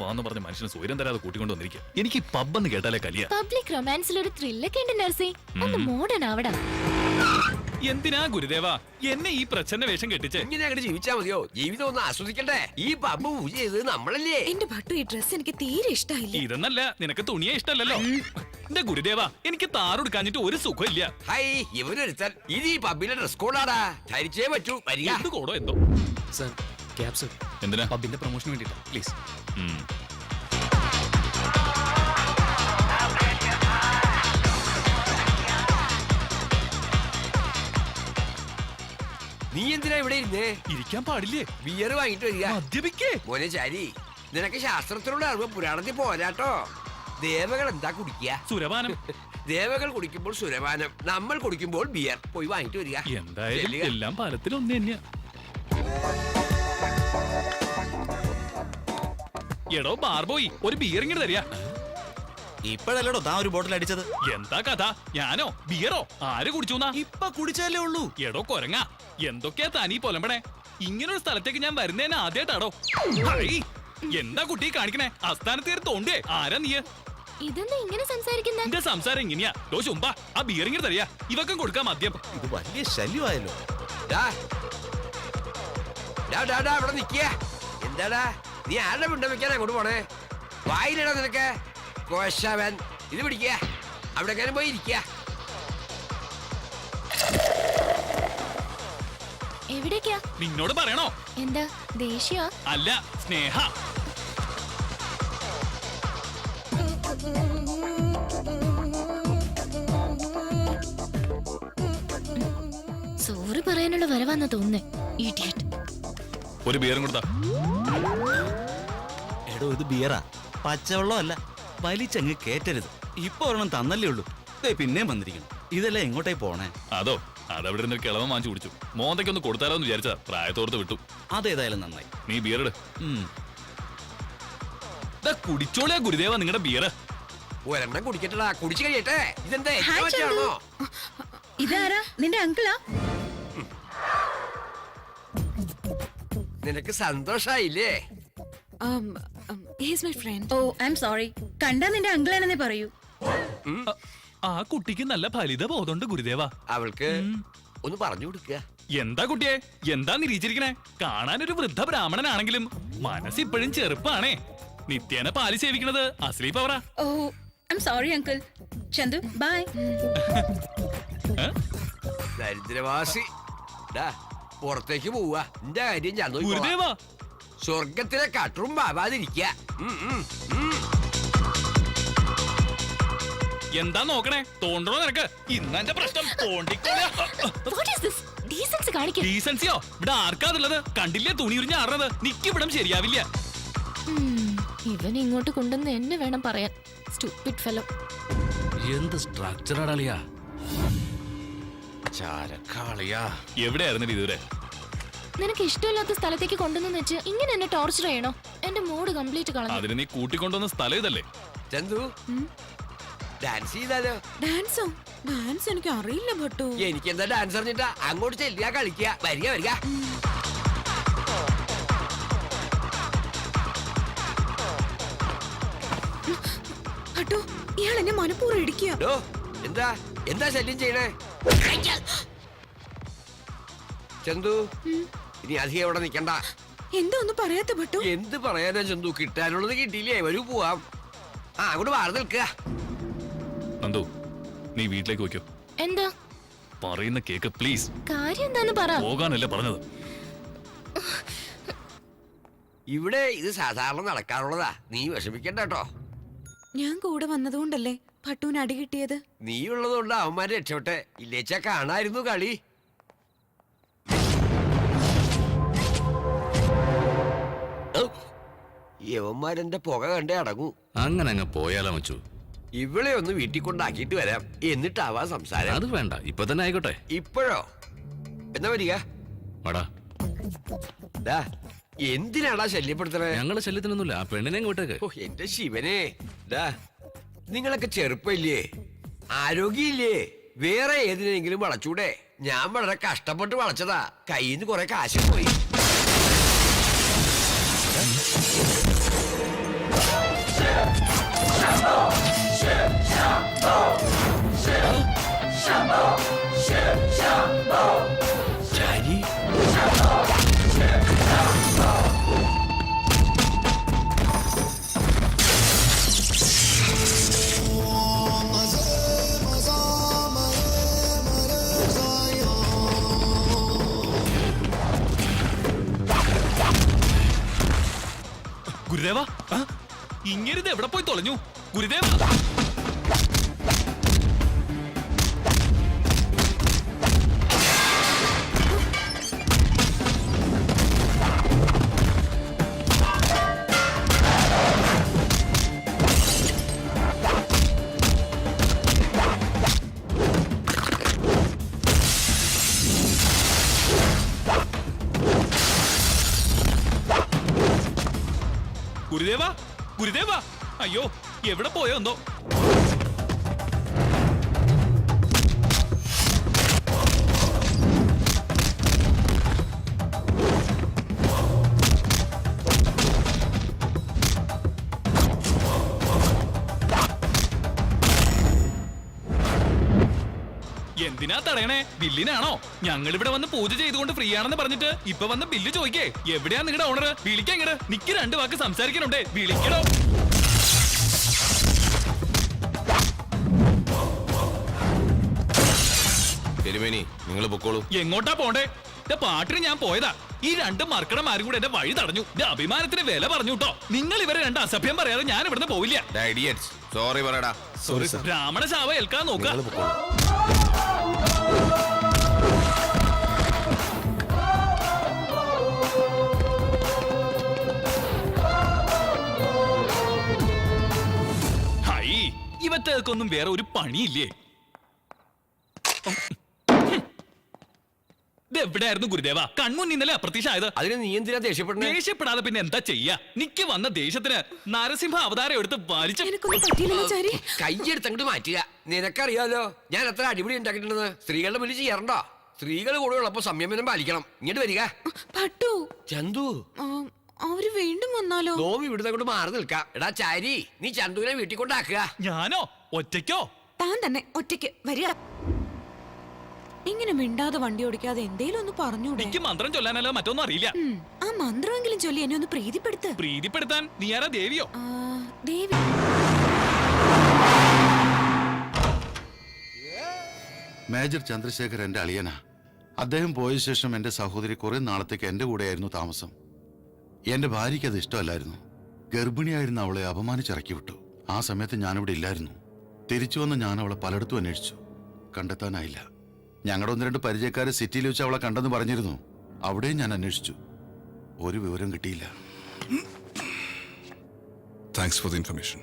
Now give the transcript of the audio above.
വാന്ന് പറഞ്ഞ മനുഷ്യന് സ്വയം തരാതെ കൂട്ടിക്കൊണ്ടുവന്നിരിക്കുക. എനിക്ക് പബ്ബെന്ന് കേട്ടാലേ കലിയ. പബ്ലിക് റൊമാൻസിൽ ഒരു ത്രില്ലൊക്കെ ഉണ്ട് നർസി. ഒന്ന് മോഡേൺ ആവടാ. എന്തിനാ ഗുരുദേവ എന്നെ ഈ പ്രച്ഛന്ന വേഷം കെട്ടിച്ച് ഇങ്ങനെ അങ്ങോട്ട് ജീവിച്ചാ മതിയോ? ജീവിതം ഒന്ന് ആസ്വദിക്കണ്ടേ? ഈ പബ്ബ് പൂജ ചെയ്തത് നമ്മളല്ലേ? എന്റെ ഭട്ടു, ഈ ഡ്രസ് എനിക്ക് തീരെ ഇഷ്ടമായില്ല. ഇതെന്നല്ല, നിനക്ക് തുണിയെ ഇഷ്ടമല്ലല്ലോ. എന്റെ ഗുരുദേവ എനിക്ക് താറെടുക്കാഞ്ഞിട്ട് ഒരു സുഖമില്ല. ഹൈ, ഇവനൊരുത്തൻ ഇത് ഈ പബ്ബിന്റെ ഡ്രസ് കോഡാടാ. ധരിച്ചേ പറ്റൂ. വരിക. എന്ത് കോടോ എന്തോ. Sir, cab sir. എന്തിനാ? പബ്ബിന്റെ പ്രൊമോഷന് വേണ്ടിട്ടാ, പ്ലീസ്. നീ എന്തിനാ ഇവിടെ ഇരുന്നേ? ഇരിക്കാൻ പാടില്ലേ? ബിയർ വാങ്ങിട്ട് വരിക. മദ്യപിക്കേ? മോനെ ചാരി, നിനക്ക് ശാസ്ത്രത്തിലുള്ള അറിവ് പുരാണത്തിൽ പോരാട്ടോ. ദേവകൾ എന്താ കുടിക്കുക? സുരപാനം. ദേവകൾ കുടിക്കുമ്പോൾ സുരപാനം, നമ്മൾ കുടിക്കുമ്പോൾ ബിയർ. പോയി വാങ്ങിട്ട് വരിക. എന്തായാലും എല്ലാം പാലത്തിൽ ഒന്ന് തന്നെയാ. എടോ ബാർബോയി, ഒരു ബിയർ ഇങ്ങോട്ട് തരിക. ഇപ്പഴല്ലോ താൻ ഒരു ബോട്ടിൽ അടിച്ചത്. എന്താ കഥ? ഞാനോ ബിയറോ? ആര് കുടിച്ചൂന്നാ? ഇപ്പൊ കുടിച്ചാലേ ഉള്ളൂ. എടോ കൊരങ്ങ, എന്തൊക്കെയാ താനീ പൊലമ്പണേ? ഇങ്ങനൊരു സ്ഥലത്തേക്ക് ഞാൻ വരുന്നേനെ ആദ്യമായിട്ടാടോ. എന്താ കുട്ടി കാണിക്കണേ? അസ്ഥാനത്ത് കയറി തോണ്ടേ? ആരാ നീ? ഇതെന്താ ഇങ്ങനെ സംസാരിക്കുന്ന? എന്റെ സംസാരം ഇങ്ങനെയാ. ഡോ ചുമ്പാ, ആ ബിയർ ഇങ്ങനെ തരിക. ഇവക്കും കൊടുക്കാം മദ്യം. ഇത് വലിയ ശല്യമായല്ലോ. ഇവിടെ നിക്ക. എന്താടാ നീ ആരുടെ പിണ്ടം വെക്കാൻ അങ്ങോട്ട് പോണേ? വായിലടാ നിനക്ക് കോശവൻ. ഇത് പിടിക്ക, അവിടെ പോയി ഇരിക്ക. എവിടേക്കാ? നിന്നോട് പറയണോ? എന്താ ദേഷ്യ? അല്ല, സ്നേഹ. സോറി പറയാനുള്ള വരവാന്നാ തോന്നുന്നേ. ഇഡിയറ്റ്. ഒരു ബിയറും കൊടുത്താ. എടോ, ഇത് ബിയറാ, പച്ചവെള്ളം അല്ല. വലിച്ചങ്ങ് കേറ്റരുത്. ഇപ്പൊ ഒരെണ്ണം തന്നല്ലേ ഉള്ളൂ. പിന്നെയും വന്നിരിക്കണം. ഇതെല്ലാം എങ്ങോട്ടേ പോണേ? അതോ, അതവിടെ ഇരുന്ന് കിളവൻ വാങ്ങിച്ചു കുടിച്ചു. മോന്തയ്ക്കൊന്ന് കൊടുത്താലോ എന്ന് വിചാരിച്ചാ പ്രായത്തോർത്ത് വിട്ടു. അതേതായാലും നന്നായി. നീ ബിയർ ഇട്. കുടിച്ചോളിയാ ഗുരുദേവ നിങ്ങളുടെ ബിയർ. ഒരെണ്ണം കുടിക്കട്ടടാ, കുടിച്ചു കഴിയട്ടെ. ഇതെന്താ ആണോ? ഇതാരാ? നിന്റെ അങ്കിളാ? നിനക്ക് സന്തോഷായില്ലേ? He's my friend. Oh, I'm sorry. കണ്ടാ നിന്റെ അങ്കിളാണെന്നേ പറയൂ. ആ കുട്ടിക്ക് നല്ല ഫലിത ബോധമുണ്ട് ഗുരുദേവ. അവൾക്ക് ഒന്ന് പറഞ്ഞു കൊടുക്കുക. എന്താ കുട്ടിയെ, എന്താ നിരീച്ചിരിക്കണേ? കാണാനൊരു വൃദ്ധ ബ്രാഹ്മണനാണെങ്കിലും മനസ്സിപ്പോഴും ചെറുപ്പാണേ. നിത്യേന പാല് സേവിക്കണത് അസ്ലി പവറാ. Oh, I'm sorry, uncle. Chandu, bye. ദരിദ്രവാസി. പുറത്തേക്ക് പോവാ. എന്റെ കാര്യം ഞാൻ ഗുരുദേവ, സ്വർഗത്തിലെ കട്ടറും ബാബാതിരിക്ക. എന്താ നോക്കണേ? തോണ്ടണോ നിനക്ക്? ഇന്നെന്റെ പ്രശ്നം തോണ്ടിക്കോളാ. ഡീസൻസിയോ? ഇവിടെ ആർക്കാതുള്ളത്? കണ്ടില്ലേ തുണി ഉരിഞ്ഞ് ആടുന്നത്? നിക്കിവിടം ശരിയാവില്ല. ഇവൻ ഇങ്ങോട്ട് കൊണ്ടുവന്ന് എന്നെ വേണം പറയാൻ. Stupid fellow. എന്ത് സ്ട്രക്ചറാളിയാ. എവിടെയായിരുന്നു ഇതുവരെ? നിനക്ക് ഇഷ്ടമില്ലാത്ത സ്ഥലത്തേക്ക് കൊണ്ടുവന്ന് വെച്ച് ഇങ്ങനെ എന്നെ ടോർച്ചർ ചെയ്യണോ? എന്റെ മൂഡ് കംപ്ലീറ്റ് കളഞ്ഞു. അതിന് നീ കൂട്ടിക്കൊണ്ടുവന്ന സ്ഥലം ഇതല്ലേ? ചന്തു, ഡാൻസ് ചെയ്താലോ? ഡാൻസോ? ഡാൻസ് എനിക്ക് അറിയില്ല ഭട്ടു. എനിക്ക് എന്താ ഡാൻസ് അറിഞ്ഞിട്ടാ? അങ്ങോട്ട് ചെല്ലുക, കളിക്കുക. വരിക വരിക. ഭട്ടു, ഇയാൾ എന്നെ മനഃപൂർവ്വം ഇടിക്കുക. എന്താ എന്താ ശല്യം ചെയ്യണേ? ചന്തു, ഇനി അധികം എവിടെ നിക്കണ്ട. എന്താ ഒന്നും പറയാത്ത ഭട്ടു? എന്ത് പറയാനാ ചന്തു? കിട്ടാനുള്ളത് കിട്ടിയില്ലേ? വരൂ പോവാം. അങ്ങോട്ട് മാറി നിൽക്കുക. നന്ദു, നീ വീട്ടിലേക്ക് വയ്ക്കോ. എന്താ പറയുന്ന കേക്ക് പ്ലീസ്. കാര്യം എന്താന്ന് പറ. പോകാനല്ലേ പറഞ്ഞത്? ഇവിടെ ഇത് സാധാരണ നടക്കാറുള്ളതാ. നീ വിഷമിക്കണ്ട കേട്ടോ. ഞാൻ കൂടെ വന്നതുകൊണ്ടല്ലേ ഭട്ടുവിന് അടി കിട്ടിയത്? നീ ഉള്ളതുകൊണ്ട് അവന്മാര് രക്ഷപ്പെട്ടെ. ഇല്ലേച്ചാ കാണായിരുന്നു കളി. യവന്മാരെന്റെ പുക കണ്ടേ അടങ്ങൂ. അങ്ങനെ അങ്ങ് പോയാലോ മച്ചു? ഇവളെ ഒന്ന് വീട്ടിൽ കൊണ്ടാക്കിയിട്ട് വരാം, എന്നിട്ടാവാ സംസാരം. അത് വേണ്ട, ഇപ്പൊ തന്നെ ആയിക്കോട്ടെ. ഇപ്പോഴോ? എന്നാ വരിക. എന്തിനാടാ ശല്യപ്പെടുത്തണേ? ഞങ്ങള് ശല്യത്തിനൊന്നുമില്ല. ആ പെണ്ണിനെ ഇങ്ങോട്ടേക്ക്. ഓ എന്റെ ശിവനെ. നിങ്ങളൊക്കെ ചെറുപ്പല്ലേ, ആരോഗ്യമില്ലേ? വേറെ ഏതിനെങ്കിലും വളച്ചൂടെ? ഞാൻ വളരെ കഷ്ടപ്പെട്ട് വളച്ചതാ. കയ്യിൽ നിന്ന് കുറെ കാശ് പോയി. ചാരി ഗുരുദേവ ഇങ്ങരുത് എവിടെ പോയി തൊലഞ്ഞു ഗുരുദേവ. ഗുരുദേവ ഗുരുദേവ അയ്യോ എവിടെ പോയോ എന്തോ. എന്തിനാ തടയണേ? ബില്ലിനാണോ? ഞങ്ങൾ ഇവിടെ വന്ന് പൂജ ചെയ്തുകൊണ്ട് ഫ്രീ ആണെന്ന് പറഞ്ഞിട്ട് ഇപ്പൊ വന്ന് ബില്ല് ചോദിക്കേ. എവിടെയാ നിങ്ങളുടെ ഓണർ? വിളിക്കാങ്ങട്. നിക്ക് 2 വാക്ക് സംസാരിക്കണുണ്ടേ. വിളിക്കണോ? തിരുമേനി നിങ്ങൾ പൊക്കോളൂ. എങ്ങോട്ടാ പോണ്ടേ? പാട്ടിന് ഞാൻ പോയതാ. ഈ 2 മർക്കടന്മാരും കൂടെ എന്റെ വഴി തടഞ്ഞു. അഭിമാനത്തിന് വില പറഞ്ഞു കേട്ടോ. നിങ്ങൾ ഇവരെ 2 അസഭ്യം പറയാതെ ഞാൻ ഇവിടുന്ന് പോവില്ല. സോറി പറയടാ. ബ്രാഹ്മണ ശാവ ഏൽക്കാൻ നോക്ക. ഹൈ, ഇവറ്റേക്കൊന്നും വേറെ ഒരു പണിയില്ലേ? എവിടെയായിരുന്നു ഗുരുദേവ? കൺമുൻ ഇന്നലെ അപ്രത്യക്ഷമായത്. അതിന് നീ എന്തിനാ ദേഷ്യപ്പെടുന്നേ? ദേഷ്യപ്പെടാതെ പിന്നെ എന്താ ചെയ്യാ? നിക്ക് വന്ന ദേഷ്യത്തിന് നരസിംഹ അവതാരം എടുത്ത് വലിച്ച. എനിക്കൊന്നും പറ്റിയില്ലല്ലോ ചാരി. കൈയെടുത്ത് അങ്ങോട്ട് മാറ്റുക. നിനക്കറിയാലോ ഞാൻ എത്ര അടിപൊളി ഉണ്ടാക്കിയിട്ടുണ്ടെന്ന്. സ്ത്രീകളുടെ മുന്നിൽ ചെയ്യാറുണ്ടോ? സ്ത്രീകൾ കൂടെ ഉള്ളപ്പോ സംയമനം പാലിക്കണം. ഇങ്ങോട്ട് വരിക. പട്ടു ചന്തു അവര് വീണ്ടും വന്നാലോ? നോമി ഇവിടുന്ന് അങ്ങോട്ട് മാറി നിൽക്കാം. എടാ ചാരി, നീ ചന്തുവിനെ വീട്ടിൽ കൊണ്ടാക്കുക. ഞാനോ? ഒറ്റയ്ക്കോ? താൻ തന്നെ ഒറ്റയ്ക്ക് വരിക. ഇങ്ങനെ മിണ്ടാതെ വണ്ടി ഓടിക്കാതെ എന്തേലും ഒന്ന് പറഞ്ഞൂടെ? എനിക്ക് മന്ത്രം ചൊല്ലാനല്ലോ മറ്റൊന്നും അറിയില്ല. ആ മന്ത്രമെങ്കിലും ചൊല്ലി എന്നെ ഒന്ന് പ്രീതിപ്പെടുത്ത്. പ്രീതിപ്പെടുത്താൻ നീ ആരാ? ദേവിയോ? ദേവി. മേജർ ചന്ദ്രശേഖർ എന്റെ അളിയനാ. അദ്ദേഹം പോയ ശേഷം എന്റെ സഹോദരി കുറെ നാളത്തേക്ക് എന്റെ കൂടെയായിരുന്നു താമസം. എന്റെ ഭാര്യയ്ക്ക് അത് ഇഷ്ടമല്ലായിരുന്നു. ഗർഭിണിയായിരുന്ന അവളെ അപമാനിച്ചിറക്കി വിട്ടു. ആ സമയത്ത് ഞാനിവിടെ ഇല്ലായിരുന്നു. തിരിച്ചു വന്ന് ഞാൻ അവളെ പലയിടത്തും അന്വേഷിച്ചു. കണ്ടെത്താനായില്ല. ഞങ്ങളുടെ 1-2 പരിചയക്കാരെ സിറ്റിയിൽ വെച്ച് അവളെ കണ്ടെന്ന് പറഞ്ഞിരുന്നു. അവിടെയും ഞാൻ അന്വേഷിച്ചു. ഒരു വിവരം കിട്ടിയില്ല. Thanks for the information.